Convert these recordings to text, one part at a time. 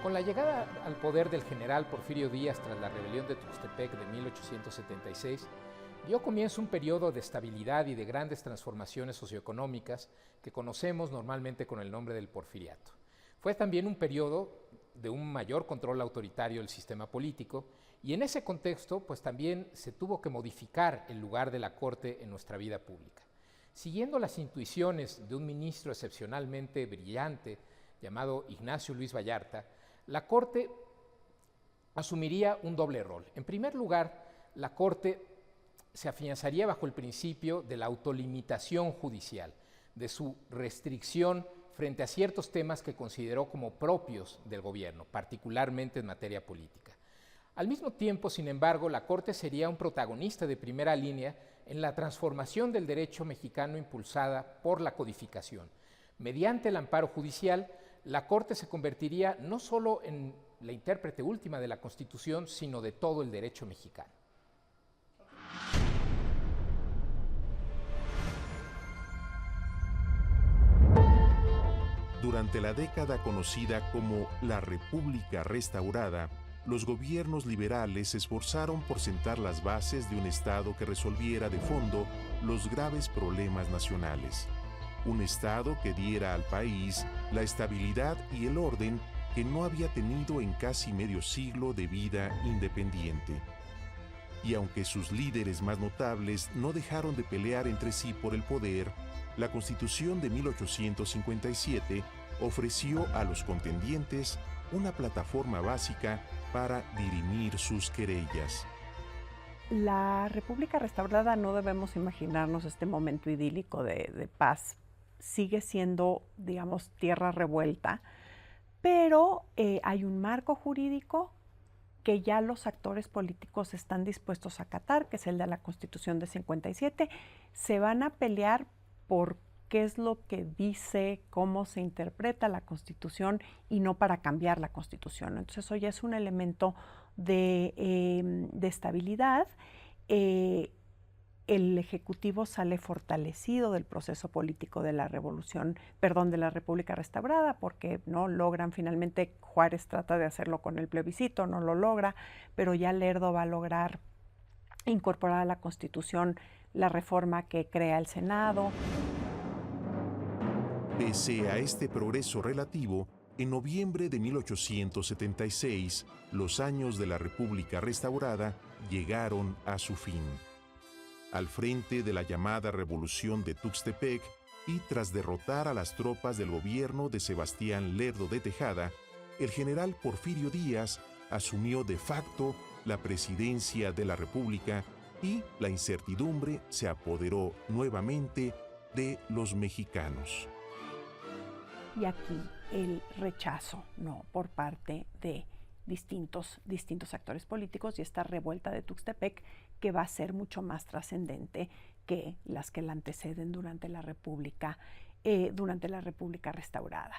Con la llegada al poder del general Porfirio Díaz tras la rebelión de Tuxtepec de 1876, dio comienzo un periodo de estabilidad y de grandes transformaciones socioeconómicas que conocemos normalmente con el nombre del Porfiriato. Fue también un periodo de un mayor control autoritario del sistema político y en ese contexto pues también se tuvo que modificar el lugar de la Corte en nuestra vida pública. Siguiendo las intuiciones de un ministro excepcionalmente brillante llamado Ignacio Luis Vallarta, la Corte asumiría un doble rol. En primer lugar, la Corte se afianzaría bajo el principio de la autolimitación judicial, de su restricción frente a ciertos temas que consideró como propios del gobierno, particularmente en materia política. Al mismo tiempo, sin embargo, la Corte sería un protagonista de primera línea en la transformación del derecho mexicano impulsada por la codificación. Mediante el amparo judicial, la Corte se convertiría no solo en la intérprete última de la Constitución, sino de todo el derecho mexicano. Durante la década conocida como la República Restaurada, los gobiernos liberales se esforzaron por sentar las bases de un Estado que resolviera de fondo los graves problemas nacionales. Un Estado que diera al país la estabilidad y el orden que no había tenido en casi medio siglo de vida independiente. Y aunque sus líderes más notables no dejaron de pelear entre sí por el poder, la Constitución de 1857 ofreció a los contendientes una plataforma básica para dirimir sus querellas. La República Restaurada no debemos imaginarnos este momento idílico de paz. Sigue siendo, digamos, tierra revuelta, pero hay un marco jurídico que ya los actores políticos están dispuestos a acatar, que es el de la Constitución de 57. Se van a pelear por qué es lo que dice, cómo se interpreta la Constitución y no para cambiar la Constitución. Entonces eso ya es un elemento de estabilidad. El Ejecutivo sale fortalecido del proceso político de la de la República Restaurada, porque no logran finalmente, Juárez trata de hacerlo con el plebiscito, no lo logra, pero ya Lerdo va a lograr incorporar a la Constitución la reforma que crea el Senado. Pese a este progreso relativo, en noviembre de 1876, los años de la República Restaurada llegaron a su fin. Al frente de la llamada Revolución de Tuxtepec y tras derrotar a las tropas del gobierno de Sebastián Lerdo de Tejada, el general Porfirio Díaz asumió de facto la presidencia de la República y la incertidumbre se apoderó nuevamente de los mexicanos. Y aquí el rechazo, ¿no?, por parte de distintos actores políticos y esta revuelta de Tuxtepec que va a ser mucho más trascendente que las que la anteceden durante la República Restaurada.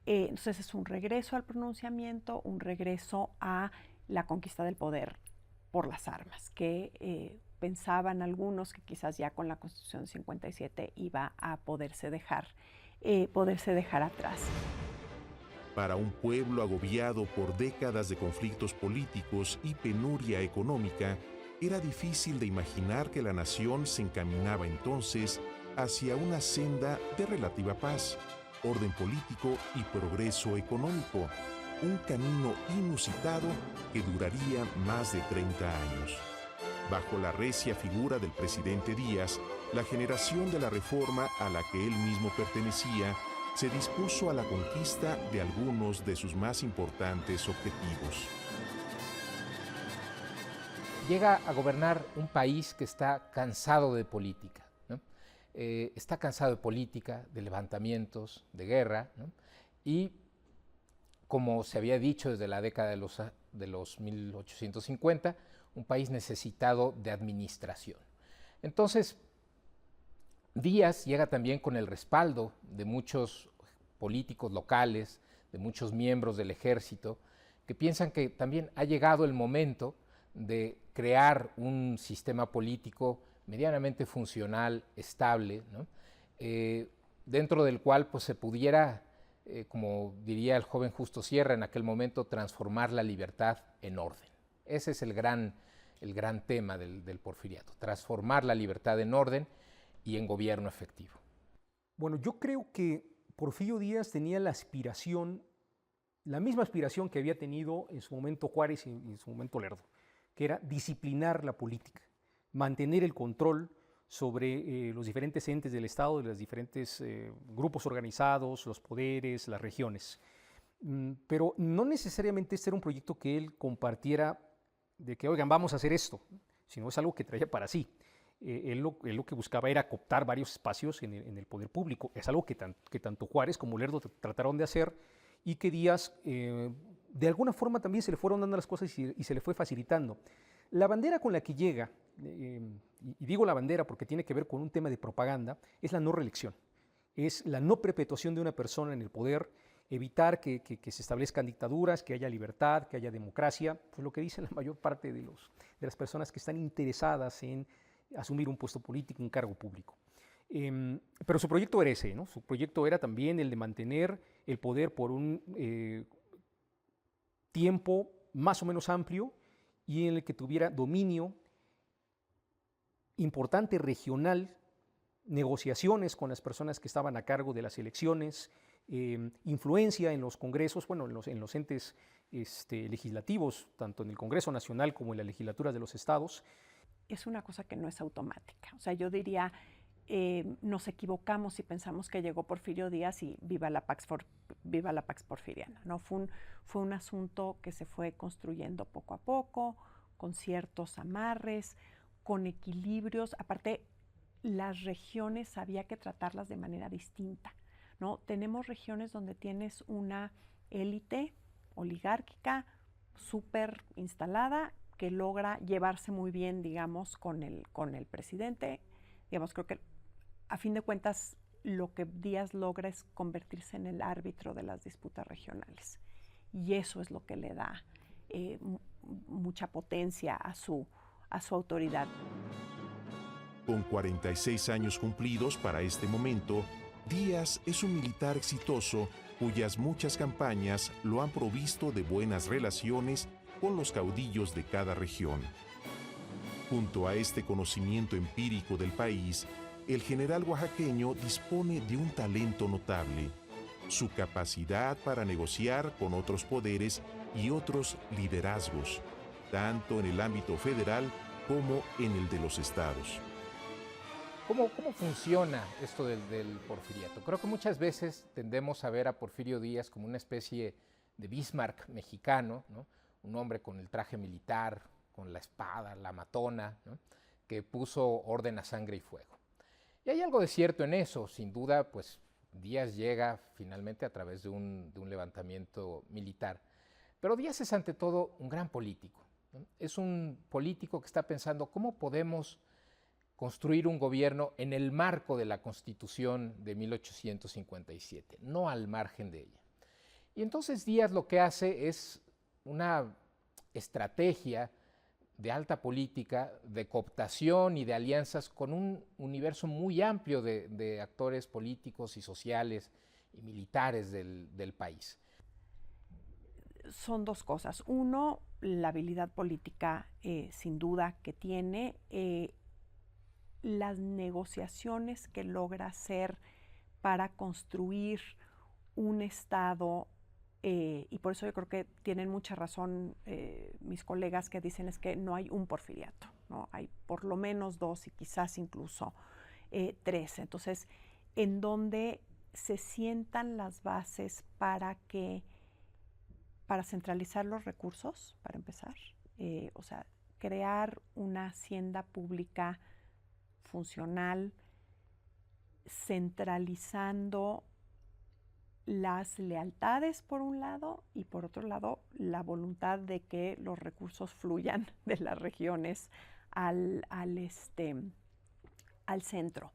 Entonces es un regreso al pronunciamiento, un regreso a la conquista del poder por las armas, que pensaban algunos que quizás ya con la Constitución 57 iba a poderse dejar atrás. Para un pueblo agobiado por décadas de conflictos políticos y penuria económica, era difícil de imaginar que la nación se encaminaba entonces hacia una senda de relativa paz, orden político y progreso económico, un camino inusitado que duraría más de 30 años. Bajo la recia figura del presidente Díaz, la generación de la reforma a la que él mismo pertenecía se dispuso a la conquista de algunos de sus más importantes objetivos. Llega a gobernar un país que está cansado de política, ¿no? Está cansado de política, de levantamientos, de guerra, ¿no? Y como se había dicho desde la década de los 1850, un país necesitado de administración. Entonces, Díaz llega también con el respaldo de muchos políticos locales, de muchos miembros del ejército, que piensan que también ha llegado el momento de crear un sistema político medianamente funcional, estable, ¿no? Dentro del cual pues, se pudiera como diría el joven Justo Sierra en aquel momento, transformar la libertad en orden. Ese es el gran tema del porfiriato, transformar la libertad en orden y en gobierno efectivo. Bueno, yo creo que Porfirio Díaz tenía la misma aspiración que había tenido en su momento Juárez y en su momento Lerdo, que era disciplinar la política, mantener el control sobre los diferentes entes del Estado, de los diferentes grupos organizados, los poderes, las regiones. Pero no necesariamente este era un proyecto que él compartiera de que, oigan, vamos a hacer esto, sino es algo que traía para sí. Él lo que buscaba era cooptar varios espacios en el poder público. Es algo que tanto Juárez como Lerdo trataron de hacer y que Díaz, de alguna forma también se le fueron dando las cosas y se le fue facilitando. La bandera con la que llega, y digo la bandera porque tiene que ver con un tema de propaganda, es la no reelección. Es la no perpetuación de una persona en el poder, evitar que se establezcan dictaduras, que haya libertad, que haya democracia, pues lo que dicen la mayor parte de las personas que están interesadas en asumir un puesto político, un cargo público. Pero su proyecto era ese, ¿no? Su proyecto era también el de mantener el poder por un tiempo más o menos amplio y en el que tuviera dominio importante regional, negociaciones con las personas que estaban a cargo de las elecciones, influencia en los congresos, bueno, en los entes legislativos, tanto en el Congreso Nacional como en las legislaturas de los estados. Es una cosa que no es automática. O sea, yo diría, nos equivocamos si pensamos que llegó Porfirio Díaz y viva la Pax Porfiriana, ¿no? Fue un asunto que se fue construyendo poco a poco, con ciertos amarres, con equilibrios. Aparte, las regiones había que tratarlas de manera distinta, ¿no? Tenemos regiones donde tienes una élite oligárquica súper instalada que logra llevarse muy bien, digamos, con el presidente. Digamos, creo que a fin de cuentas lo que Díaz logra es convertirse en el árbitro de las disputas regionales. Y eso es lo que le da mucha potencia a su autoridad. Con 46 años cumplidos para este momento, Díaz es un militar exitoso cuyas muchas campañas lo han provisto de buenas relaciones con los caudillos de cada región. Junto a este conocimiento empírico del país, el general oaxaqueño dispone de un talento notable, su capacidad para negociar con otros poderes y otros liderazgos, tanto en el ámbito federal como en el de los estados. ¿Cómo funciona esto del porfiriato? Creo que muchas veces tendemos a ver a Porfirio Díaz como una especie de Bismarck mexicano, ¿no? Un hombre con el traje militar, con la espada, la matona, ¿no? Que puso orden a sangre y fuego. Y hay algo de cierto en eso, sin duda, pues Díaz llega finalmente a través de un levantamiento militar. Pero Díaz es ante todo un gran político, ¿no? Es un político que está pensando cómo podemos construir un gobierno en el marco de la Constitución de 1857, no al margen de ella. Y entonces Díaz lo que hace es una estrategia de alta política, de cooptación y de alianzas con un universo muy amplio de actores políticos y sociales y militares del país. Son dos cosas. Uno, la habilidad política, sin duda, que tiene, las negociaciones que logra hacer para construir un Estado. Y por eso yo creo que tienen mucha razón mis colegas que dicen es que no hay un porfiriato, ¿no? Hay por lo menos dos y quizás incluso tres. Entonces, en donde se sientan las bases para centralizar los recursos, para empezar, o sea, crear una hacienda pública funcional, centralizando las lealtades por un lado y por otro lado la voluntad de que los recursos fluyan de las regiones al centro.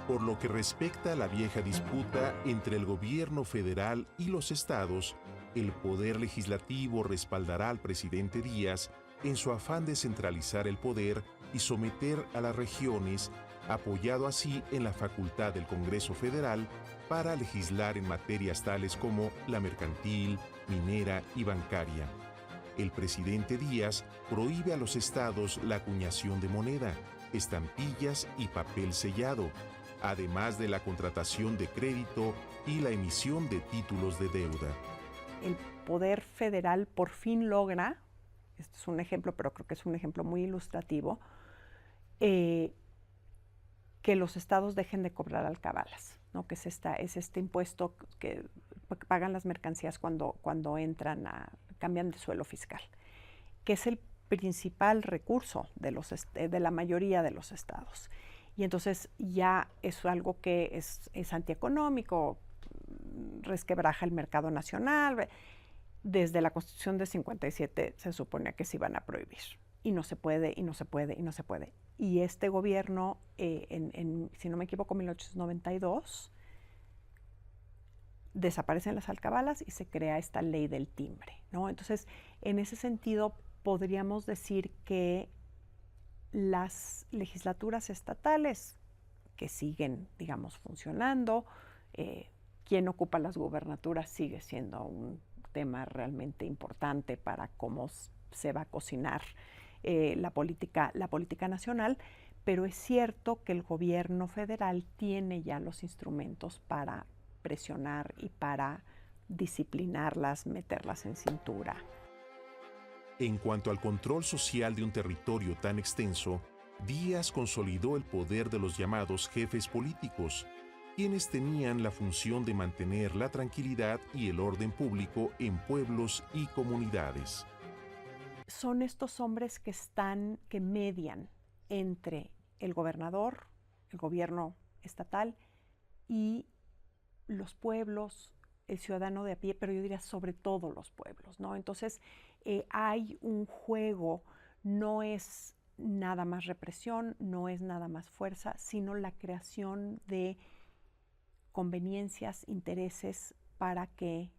Por lo que respecta a la vieja disputa entre el gobierno federal y los estados, el poder legislativo respaldará al presidente Díaz en su afán de centralizar el poder y someter a las regiones, apoyado así en la facultad del Congreso Federal para legislar en materias tales como la mercantil, minera y bancaria. El presidente Díaz prohíbe a los estados la acuñación de moneda, estampillas y papel sellado, además de la contratación de crédito y la emisión de títulos de deuda. El poder federal por fin logra, este es un ejemplo, pero creo que es un ejemplo muy ilustrativo, que los estados dejen de cobrar alcabalas, ¿no? Que es este impuesto que pagan las mercancías cuando cambian de suelo fiscal, que es el principal recurso de la mayoría de los estados. Y entonces ya es algo que es antieconómico, resquebraja el mercado nacional. Desde la Constitución de 57 se suponía que se iban a prohibir. Y no se puede, y no se puede, y no se puede. Y este gobierno, si no me equivoco, en 1892, desaparecen las alcabalas y se crea esta ley del timbre, ¿no? Entonces, en ese sentido, podríamos decir que las legislaturas estatales que siguen, digamos, funcionando, quién ocupa las gubernaturas sigue siendo un tema realmente importante para cómo se va a cocinar la política nacional, pero es cierto que el gobierno federal tiene ya los instrumentos para presionar y para disciplinarlas, meterlas en cintura. En cuanto al control social de un territorio tan extenso, Díaz consolidó el poder de los llamados jefes políticos, quienes tenían la función de mantener la tranquilidad y el orden público en pueblos y comunidades. Son estos hombres que median entre el gobernador, el gobierno estatal y los pueblos, el ciudadano de a pie, pero yo diría sobre todo los pueblos, ¿no? Entonces hay un juego, no es nada más represión, no es nada más fuerza, sino la creación de conveniencias, intereses para que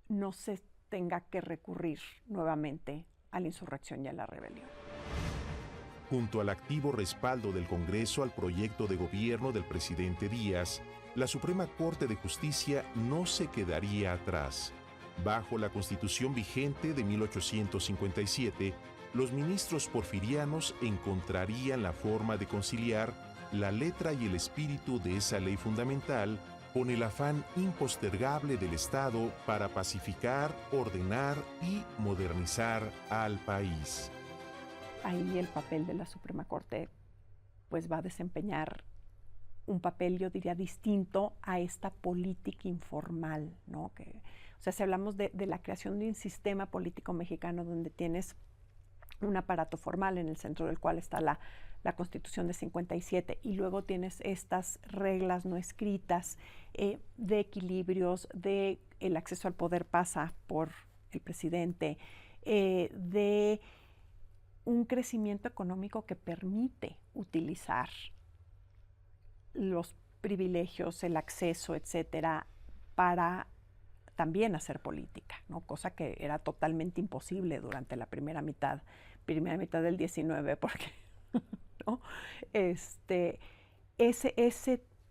no se tenga que recurrir nuevamente a la insurrección y a la rebelión. Junto al activo respaldo del Congreso al proyecto de gobierno del presidente Díaz, la Suprema Corte de Justicia no se quedaría atrás. Bajo la Constitución vigente de 1857, los ministros porfirianos encontrarían la forma de conciliar la letra y el espíritu de esa ley fundamental con el afán impostergable del Estado para pacificar, ordenar y modernizar al país. Ahí el papel de la Suprema Corte pues va a desempeñar un papel, yo diría, distinto a esta política informal, ¿no? O sea, si hablamos de la creación de un sistema político mexicano donde tienes un aparato formal en el centro del cual está la Constitución de 57 y luego tienes estas reglas no escritas de equilibrios, de el acceso al poder pasa por el presidente, de un crecimiento económico que permite utilizar los privilegios, el acceso, etcétera, para también hacer política, ¿no? Cosa que era totalmente imposible durante la primera mitad del 19, porque ¿no? Ese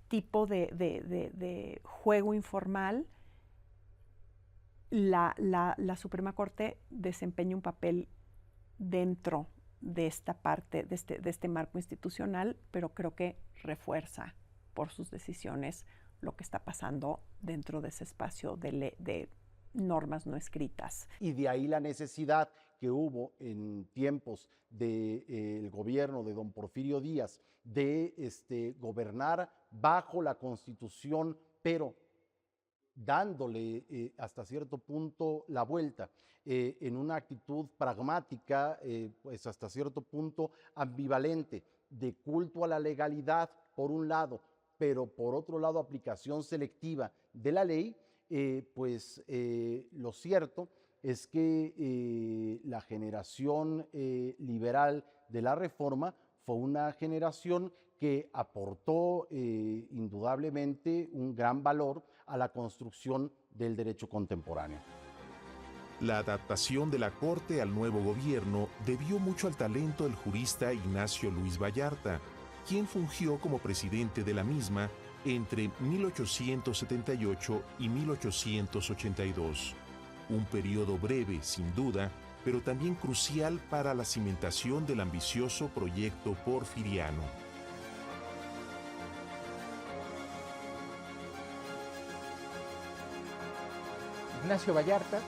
tipo de juego informal, la Suprema Corte desempeña un papel dentro de esta parte, de este marco institucional, pero creo que refuerza por sus decisiones lo que está pasando dentro de ese espacio de normas no escritas. Y de ahí la necesidad que hubo en tiempos del gobierno de don Porfirio Díaz de gobernar bajo la Constitución, pero dándole hasta cierto punto la vuelta, en una actitud pragmática, pues hasta cierto punto ambivalente, de culto a la legalidad por un lado, pero por otro lado aplicación selectiva de la ley, lo cierto es que la generación liberal de la Reforma fue una generación que aportó indudablemente un gran valor a la construcción del derecho contemporáneo. La adaptación de la Corte al nuevo gobierno debió mucho al talento del jurista Ignacio Luis Vallarta, quien fungió como presidente de la misma entre 1878 y 1882. Un periodo breve, sin duda, pero también crucial para la cimentación del ambicioso proyecto porfiriano. Ignacio Vallarta,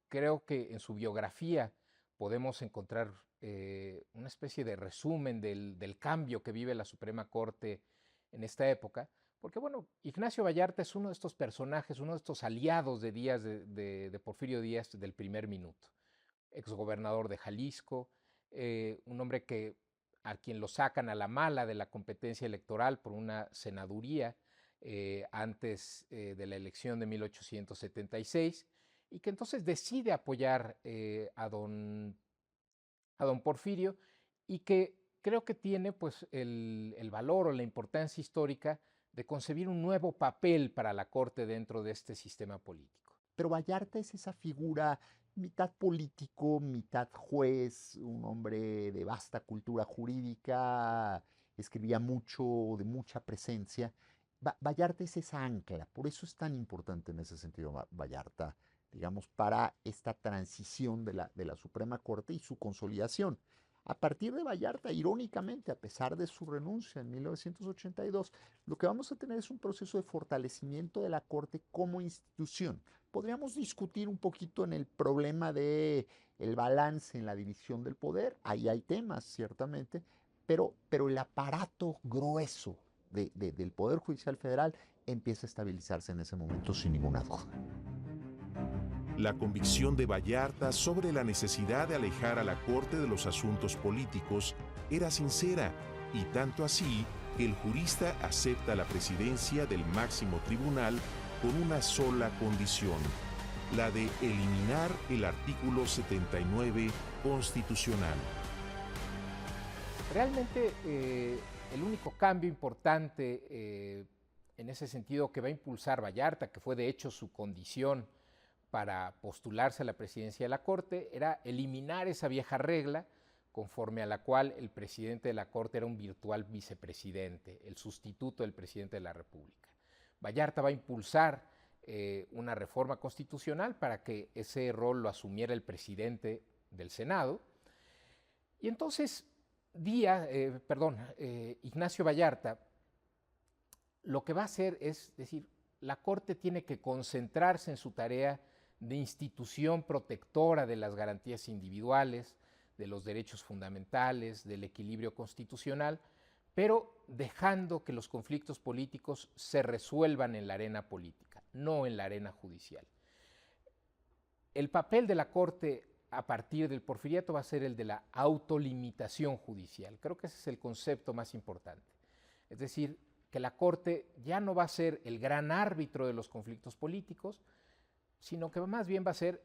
creo que en su biografía podemos encontrar una especie de resumen del cambio que vive la Suprema Corte en esta época, porque bueno, Ignacio Vallarta es uno de estos personajes, uno de estos aliados de Díaz, de Porfirio Díaz del primer minuto, exgobernador de Jalisco, un hombre a quien lo sacan a la mala de la competencia electoral por una senaduría antes de la elección de 1876, y que entonces decide apoyar a don Porfirio, y que creo que tiene pues el valor o la importancia histórica de concebir un nuevo papel para la Corte dentro de este sistema político. Pero Vallarta es esa figura mitad político, mitad juez, un hombre de vasta cultura jurídica, escribía mucho, de mucha presencia. Vallarta es esa ancla, por eso es tan importante en ese sentido Vallarta, digamos, para esta transición de la Suprema Corte y su consolidación. A partir de Vallarta, irónicamente, a pesar de su renuncia en 1982, lo que vamos a tener es un proceso de fortalecimiento de la Corte como institución. Podríamos discutir un poquito en el problema de el balance en la división del poder, ahí hay temas, ciertamente, pero el aparato grueso del Poder Judicial Federal empieza a estabilizarse en ese momento sin ninguna duda. La convicción de Vallarta sobre la necesidad de alejar a la Corte de los asuntos políticos era sincera, y tanto así que el jurista acepta la presidencia del máximo tribunal con una sola condición, la de eliminar el artículo 79 constitucional. Realmente el único cambio importante en ese sentido que va a impulsar Vallarta, que fue de hecho su condición para postularse a la presidencia de la Corte, era eliminar esa vieja regla conforme a la cual el presidente de la Corte era un virtual vicepresidente, el sustituto del presidente de la República. Vallarta va a impulsar una reforma constitucional para que ese rol lo asumiera el presidente del Senado. Y entonces Ignacio Vallarta lo que va a hacer es decir, la Corte tiene que concentrarse en su tarea de institución protectora de las garantías individuales, de los derechos fundamentales, del equilibrio constitucional, pero dejando que los conflictos políticos se resuelvan en la arena política, no en la arena judicial. El papel de la Corte a partir del porfiriato va a ser el de la autolimitación judicial. Creo que ese es el concepto más importante. Es decir, que la Corte ya no va a ser el gran árbitro de los conflictos políticos, sino que más bien va a ser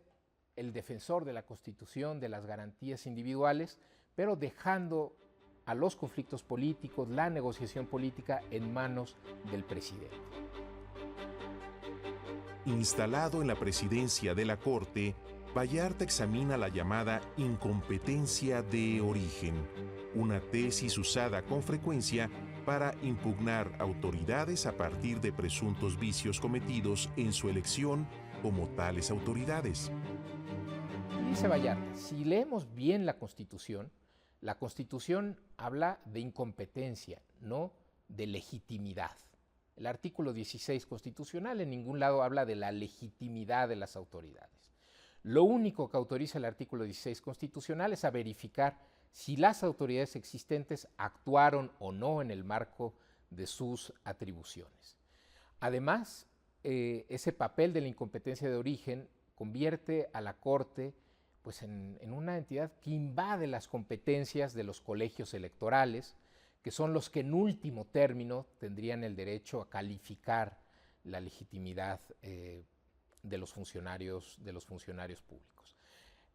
el defensor de la Constitución, de las garantías individuales, pero dejando a los conflictos políticos, la negociación política en manos del presidente. Instalado en la presidencia de la Corte, Vallarta examina la llamada incompetencia de origen, una tesis usada con frecuencia para impugnar autoridades a partir de presuntos vicios cometidos en su elección como tales autoridades. Dice Vallarta, si leemos bien la Constitución habla de incompetencia, no de legitimidad. El artículo 16 constitucional en ningún lado habla de la legitimidad de las autoridades. Lo único que autoriza el artículo 16 constitucional es a verificar si las autoridades existentes actuaron o no en el marco de sus atribuciones. Además, ese papel de la incompetencia de origen convierte a la Corte pues, en una entidad que invade las competencias de los colegios electorales, que son los que en último término tendrían el derecho a calificar la legitimidad de los funcionarios públicos.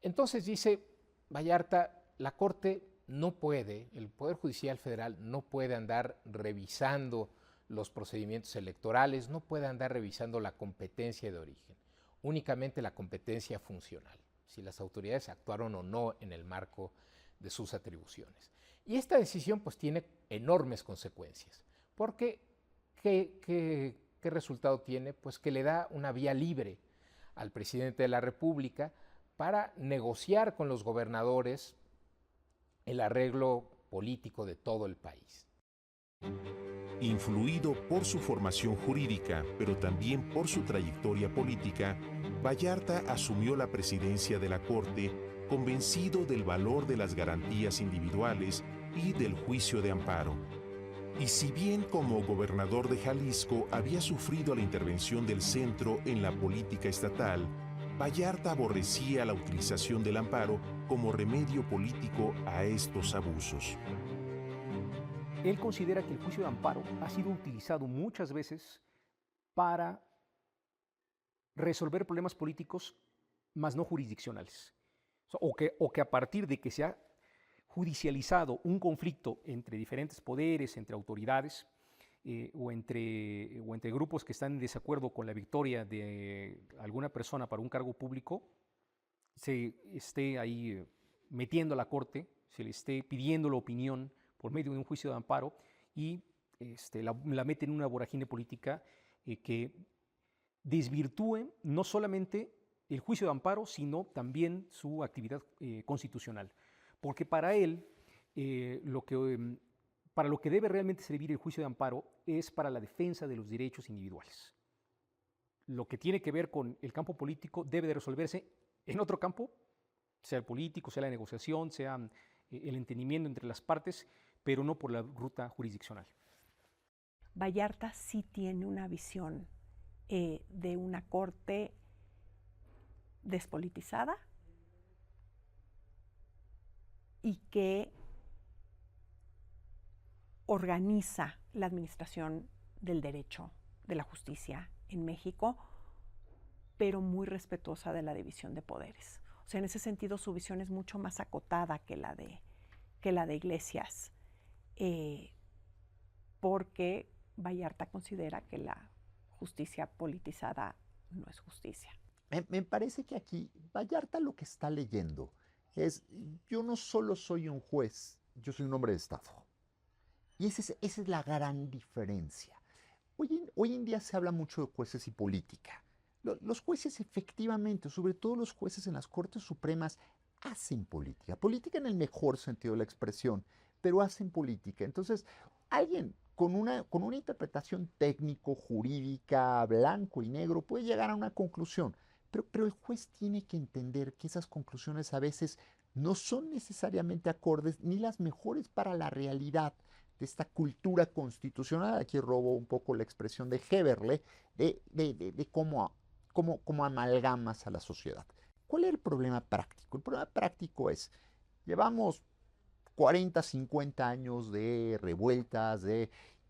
Entonces dice Vallarta, la Corte no puede, el Poder Judicial Federal no puede andar revisando los procedimientos electorales, no puede andar revisando la competencia de origen, únicamente la competencia funcional, si las autoridades actuaron o no en el marco de sus atribuciones. Y esta decisión pues tiene enormes consecuencias, porque ¿qué resultado tiene? Pues que le da una vía libre al presidente de la República para negociar con los gobernadores el arreglo político de todo el país. Influido por su formación jurídica, pero también por su trayectoria política, Vallarta asumió la presidencia de la Corte convencido del valor de las garantías individuales y del juicio de amparo. Y si bien como gobernador de Jalisco había sufrido la intervención del centro en la política estatal, Vallarta aborrecía la utilización del amparo como remedio político a estos abusos. Él considera que el juicio de amparo ha sido utilizado muchas veces para resolver problemas políticos, mas no jurisdiccionales. O que a partir de que se ha judicializado un conflicto entre diferentes poderes, entre autoridades, o entre grupos que están en desacuerdo con la victoria de alguna persona para un cargo público, se esté ahí metiendo a la Corte, se le esté pidiendo la opinión por medio de un juicio de amparo y la mete en una vorágine política que desvirtúe no solamente el juicio de amparo, sino también su actividad constitucional. Porque para él, para lo que debe realmente servir el juicio de amparo es para la defensa de los derechos individuales. Lo que tiene que ver con el campo político debe de resolverse en otro campo, sea el político, sea la negociación, sea el entendimiento entre las partes, pero no por la ruta jurisdiccional. Vallarta sí tiene una visión de una corte despolitizada y que organiza la administración del derecho, de la justicia en México, pero muy respetuosa de la división de poderes. O sea, en ese sentido su visión es mucho más acotada que la de Iglesias, porque Vallarta considera que la justicia politizada no es justicia. Me parece que aquí Vallarta lo que está leyendo es, yo no solo soy un juez, yo soy un hombre de Estado. Y esa es la gran diferencia. Hoy en día se habla mucho de jueces y política. Los jueces efectivamente, sobre todo los jueces en las Cortes Supremas, hacen política. Política en el mejor sentido de la expresión, pero hacen política. Entonces, alguien con una interpretación técnico-jurídica, blanco y negro, puede llegar a una conclusión. Pero el juez tiene que entender que esas conclusiones a veces no son necesariamente acordes ni las mejores para la realidad de esta cultura constitucional. Aquí robo un poco la expresión de Heberle, de cómo amalgamas a la sociedad. ¿Cuál es el problema práctico? El problema práctico es, llevamos 40, 50 años de revueltas,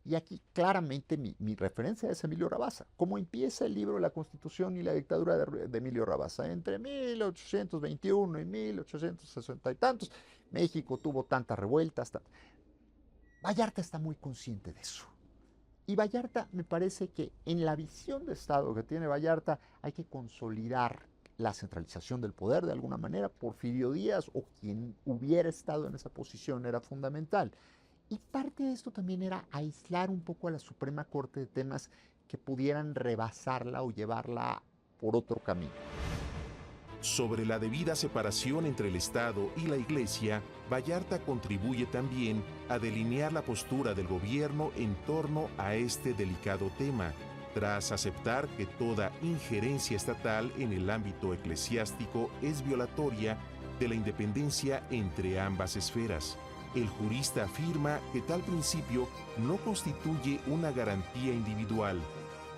y aquí claramente mi referencia es Emilio Rabasa. ¿Cómo empieza el libro de la Constitución y la dictadura de Emilio Rabasa? Entre 1821 y 1860 y tantos, México tuvo tantas revueltas. Vallarta está muy consciente de eso. Y Vallarta, me parece que en la visión de Estado que tiene Vallarta, hay que consolidar la centralización del poder de alguna manera. Porfirio Díaz o quien hubiera estado en esa posición era fundamental. Y parte de esto también era aislar un poco a la Suprema Corte de temas que pudieran rebasarla o llevarla por otro camino. Sobre la debida separación entre el Estado y la Iglesia, Vallarta contribuye también a delinear la postura del gobierno en torno a este delicado tema, tras aceptar que toda injerencia estatal en el ámbito eclesiástico es violatoria de la independencia entre ambas esferas. El jurista afirma que tal principio no constituye una garantía individual,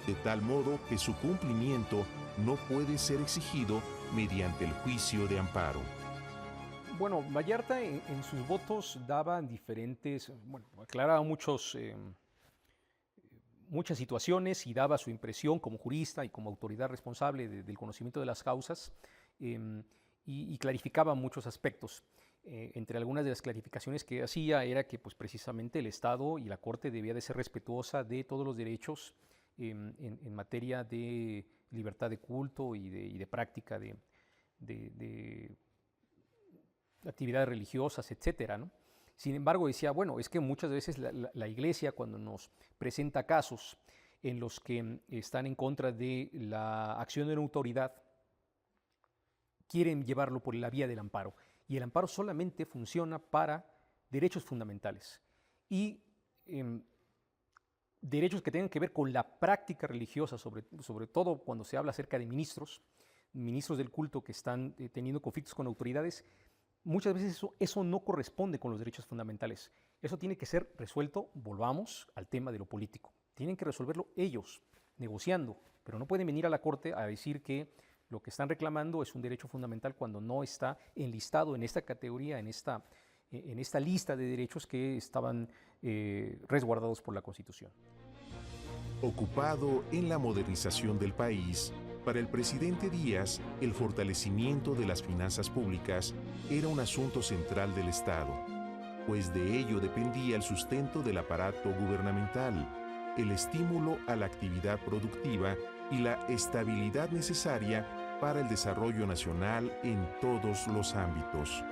de tal modo que su cumplimiento no puede ser exigido mediante el juicio de amparo. Bueno, Vallarta en sus votos daba diferentes, aclaraba muchas situaciones y daba su impresión como jurista y como autoridad responsable del conocimiento de las causas, y clarificaba muchos aspectos. Entre algunas de las clarificaciones que hacía era que pues, precisamente el Estado y la Corte debía de ser respetuosa de todos los derechos en materia de libertad de culto y de práctica de actividades religiosas, etcétera, ¿no? Sin embargo, decía, bueno, es que muchas veces la Iglesia, cuando nos presenta casos en los que están en contra de la acción de una autoridad, quieren llevarlo por la vía del amparo. Y el amparo solamente funciona para derechos fundamentales y derechos que tengan que ver con la práctica religiosa, sobre todo cuando se habla acerca de ministros del culto que están teniendo conflictos con autoridades. Muchas veces eso no corresponde con los derechos fundamentales. Eso tiene que ser resuelto, volvamos al tema de lo político. Tienen que resolverlo ellos, negociando, pero no pueden venir a la Corte a decir que lo que están reclamando es un derecho fundamental cuando no está enlistado en esta categoría, en esta lista de derechos que estaban resguardados por la Constitución. Ocupado en la modernización del país, para el presidente Díaz, el fortalecimiento de las finanzas públicas era un asunto central del Estado, pues de ello dependía el sustento del aparato gubernamental, el estímulo a la actividad productiva y la estabilidad necesaria para el desarrollo nacional en todos los ámbitos.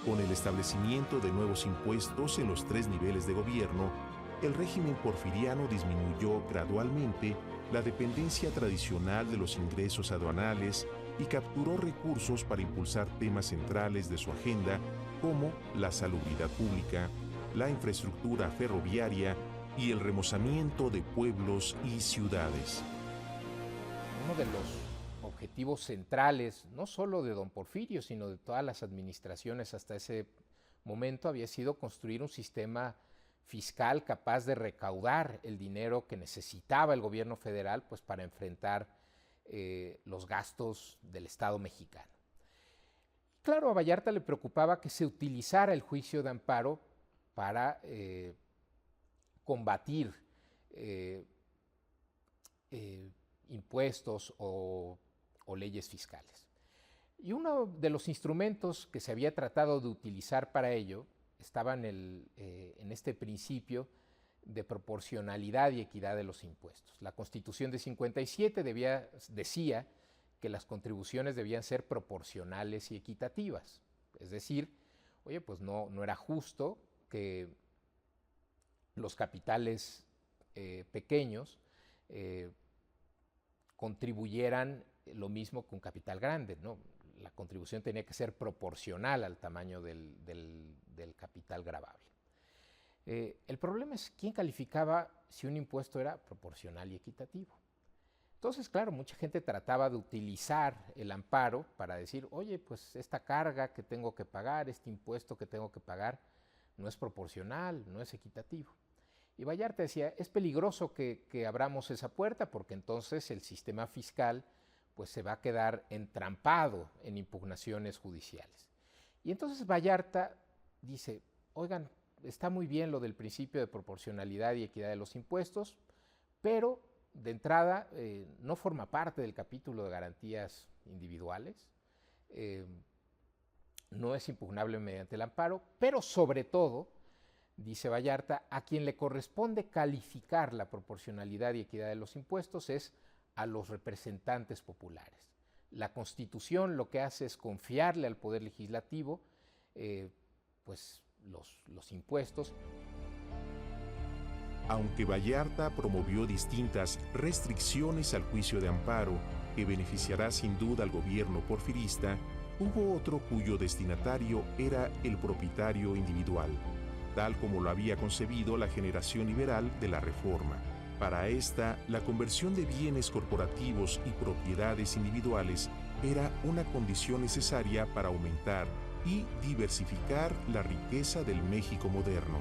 Con el establecimiento de nuevos impuestos en los 3 niveles de gobierno, el régimen porfiriano disminuyó gradualmente la dependencia tradicional de los ingresos aduanales y capturó recursos para impulsar temas centrales de su agenda como la salubridad pública, la infraestructura ferroviaria y el remozamiento de pueblos y ciudades. Uno de los objetivos centrales, no solo de don Porfirio, sino de todas las administraciones hasta ese momento, había sido construir un sistema fiscal capaz de recaudar el dinero que necesitaba el gobierno federal pues, para enfrentar los gastos del Estado mexicano. Claro, a Vallarta le preocupaba que se utilizara el juicio de amparo para combatir impuestos o leyes fiscales. Y uno de los instrumentos que se había tratado de utilizar para ello estaba en este principio de proporcionalidad y equidad de los impuestos. La Constitución de 57 decía que las contribuciones debían ser proporcionales y equitativas. Es decir, oye, pues no era justo que los capitales pequeños contribuyeran lo mismo que un capital grande, ¿no? La contribución tenía que ser proporcional al tamaño del capital gravable. El problema es quién calificaba si un impuesto era proporcional y equitativo. Entonces, claro, mucha gente trataba de utilizar el amparo para decir, oye, pues esta carga que tengo que pagar, este impuesto que tengo que pagar, no es proporcional, no es equitativo. Y Vallarta decía, es peligroso que abramos esa puerta porque entonces el sistema fiscal pues se va a quedar entrampado en impugnaciones judiciales. Y entonces Vallarta dice, oigan, está muy bien lo del principio de proporcionalidad y equidad de los impuestos, pero de entrada no forma parte del capítulo de garantías individuales, no es impugnable mediante el amparo, pero sobre todo, dice Vallarta, a quien le corresponde calificar la proporcionalidad y equidad de los impuestos es a los representantes populares. La Constitución lo que hace es confiarle al Poder Legislativo pues los impuestos. Aunque Vallarta promovió distintas restricciones al juicio de amparo que beneficiará sin duda al gobierno porfirista, hubo otro cuyo destinatario era el propietario individual, tal como lo había concebido la generación liberal de la Reforma. Para esta, la conversión de bienes corporativos y propiedades individuales era una condición necesaria para aumentar y diversificar la riqueza del México moderno.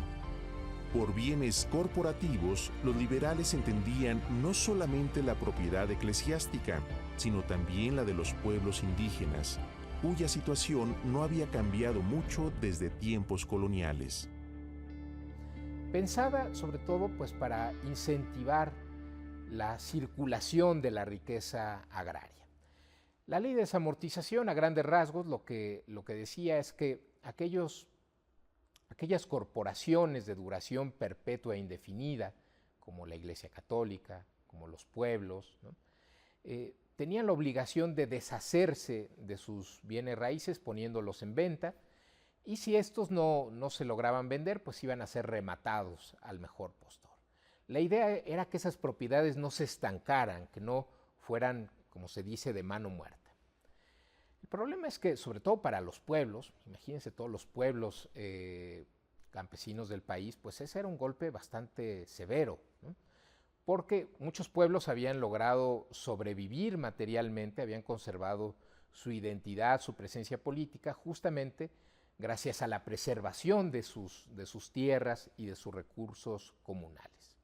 Por bienes corporativos, los liberales entendían no solamente la propiedad eclesiástica, sino también la de los pueblos indígenas, cuya situación no había cambiado mucho desde tiempos coloniales. Pensada sobre todo pues, para incentivar la circulación de la riqueza agraria. La ley de desamortización, a grandes rasgos, lo que decía es que aquellas corporaciones de duración perpetua e indefinida, como la Iglesia Católica, como los pueblos, ¿no? Tenían la obligación de deshacerse de sus bienes raíces poniéndolos en venta y si estos no se lograban vender, pues iban a ser rematados al mejor postor. La idea era que esas propiedades no se estancaran, que no fueran, como se dice, de mano muerta. El problema es que, sobre todo para los pueblos, imagínense todos los pueblos campesinos del país, pues ese era un golpe bastante severo, ¿no? Porque muchos pueblos habían logrado sobrevivir materialmente, habían conservado su identidad, su presencia política, justamente gracias a la preservación de sus tierras y de sus recursos comunales.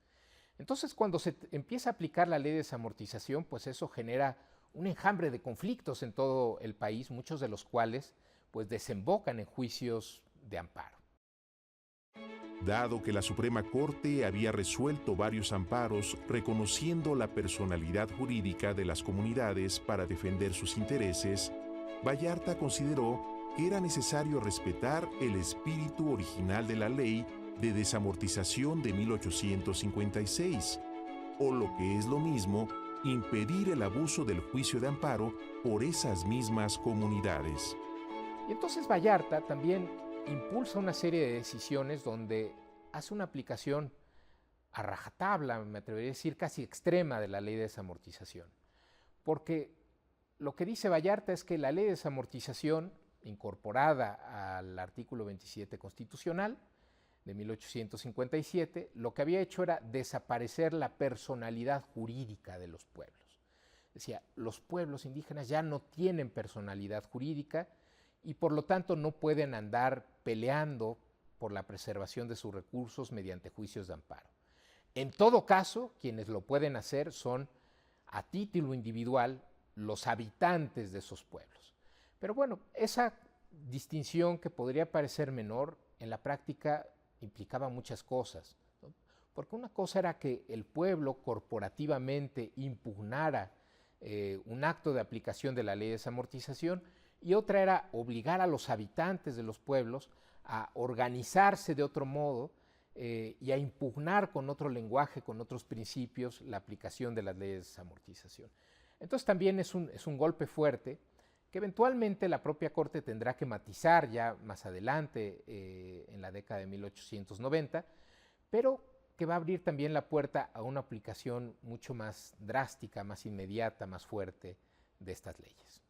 Entonces, cuando se empieza a aplicar la ley de desamortización, pues eso genera un enjambre de conflictos en todo el país, muchos de los cuales pues desembocan en juicios de amparo. Dado que la Suprema Corte había resuelto varios amparos reconociendo la personalidad jurídica de las comunidades para defender sus intereses, Vallarta consideró que era necesario respetar el espíritu original de la ley de desamortización de 1856, o lo que es lo mismo, impedir el abuso del juicio de amparo por esas mismas comunidades. Y entonces Vallarta también impulsa una serie de decisiones donde hace una aplicación a rajatabla, me atrevería a decir casi extrema, de la ley de desamortización. Porque lo que dice Vallarta es que la ley de desamortización, incorporada al artículo 27 constitucional de 1857, lo que había hecho era desaparecer la personalidad jurídica de los pueblos. Decía, los pueblos indígenas ya no tienen personalidad jurídica y por lo tanto no pueden andar peleando por la preservación de sus recursos mediante juicios de amparo. En todo caso, quienes lo pueden hacer son, a título individual, los habitantes de esos pueblos. Pero bueno, esa distinción que podría parecer menor, en la práctica implicaba muchas cosas, ¿no? Porque una cosa era que el pueblo corporativamente impugnara un acto de aplicación de la ley de desamortización, y otra era obligar a los habitantes de los pueblos a organizarse de otro modo y a impugnar con otro lenguaje, con otros principios, la aplicación de las leyes de desamortización. Entonces también es un golpe fuerte que eventualmente la propia Corte tendrá que matizar ya más adelante en la década de 1890, pero que va a abrir también la puerta a una aplicación mucho más drástica, más inmediata, más fuerte de estas leyes.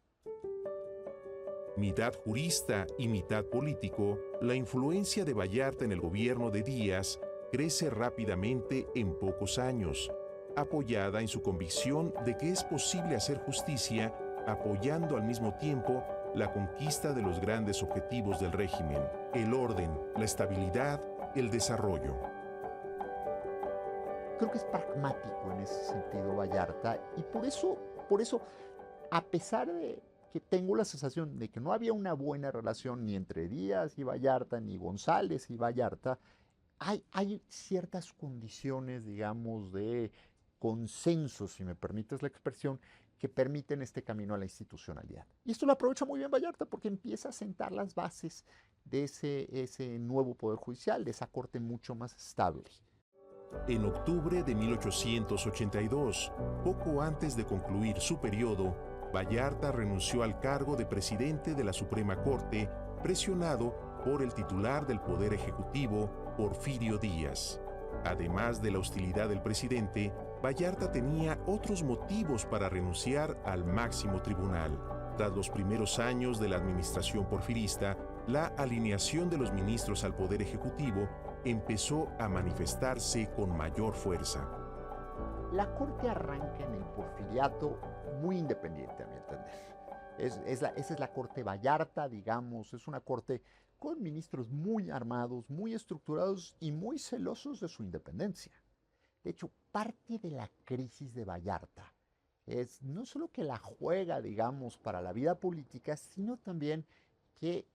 Mitad jurista y mitad político, la influencia de Vallarta en el gobierno de Díaz crece rápidamente en pocos años, apoyada en su convicción de que es posible hacer justicia apoyando al mismo tiempo la conquista de los grandes objetivos del régimen, el orden, la estabilidad, el desarrollo. Creo que es pragmático en ese sentido Vallarta y por eso, a pesar de que tengo la sensación de que no había una buena relación ni entre Díaz y Vallarta, ni González y Vallarta, hay ciertas condiciones, digamos, de consenso, si me permites la expresión, que permiten este camino a la institucionalidad. Y esto lo aprovecha muy bien Vallarta porque empieza a sentar las bases de ese nuevo poder judicial, de esa corte mucho más estable. En octubre de 1882, poco antes de concluir su periodo, Vallarta renunció al cargo de presidente de la Suprema Corte, presionado por el titular del Poder Ejecutivo, Porfirio Díaz. Además de la hostilidad del presidente, Vallarta tenía otros motivos para renunciar al máximo tribunal. Tras los primeros años de la administración porfirista, la alineación de los ministros al Poder Ejecutivo empezó a manifestarse con mayor fuerza. La Corte arranca en el porfiriato muy independiente, a mi entender. Esa es la Corte Vallarta, digamos, es una corte con ministros muy armados, muy estructurados y muy celosos de su independencia. De hecho, parte de la crisis de Vallarta es no solo que la juega, digamos, para la vida política, sino también que